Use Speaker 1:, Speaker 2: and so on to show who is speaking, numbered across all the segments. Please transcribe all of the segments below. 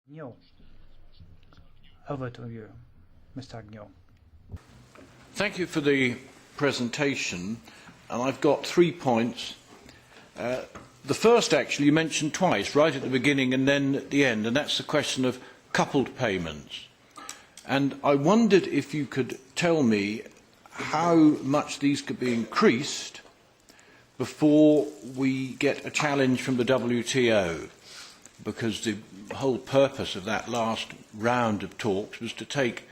Speaker 1: Agnew. Over to you, Mr. Agnew.
Speaker 2: Thank you for the presentation, and I've got 3 points. The first, actually, you mentioned twice, right at the beginning and then at the end, and that's the question of coupled payments. And I wondered if you could tell me how much these could be increased before we get a challenge from the WTO, because the whole purpose of that last round of talks was to take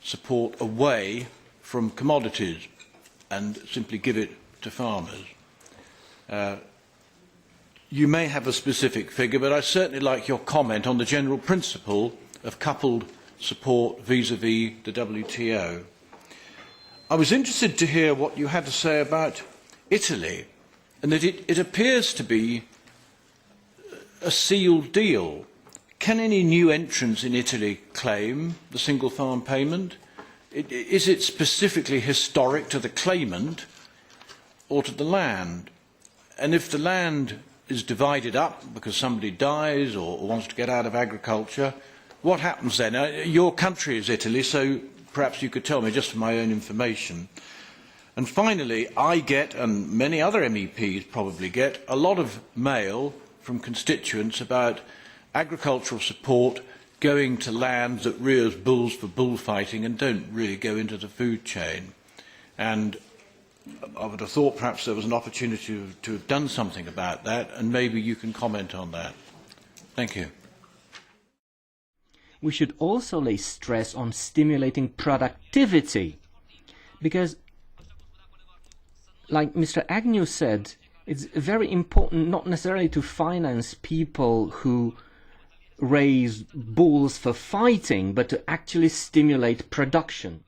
Speaker 2: support away from commodities and simply give it to farmers. You may have a specific figure, but I certainly like your comment on the general principle of coupled support vis-à-vis the WTO. I was interested to hear what you had to say about Italy, and that it appears to be a sealed deal. Can any new entrants in Italy claim the single farm payment? Is it specifically historic to the claimant or to the land? And if the land is divided up because somebody dies or wants to get out of agriculture, what happens then? Your country is Italy, so perhaps you could tell me just for my own information. And finally, I get, and many other MEPs probably get, a lot of mail from constituents about agricultural support going to land that rears bulls for bullfighting and don't really go into the food chain. And I would have thought perhaps there was an opportunity to have done something about that, and maybe you can comment on that. Thank you.
Speaker 3: We should also lay stress on stimulating productivity, because, like Mr. Agnew said, it's very important not necessarily to finance people who raise bulls for fighting, but to actually stimulate production.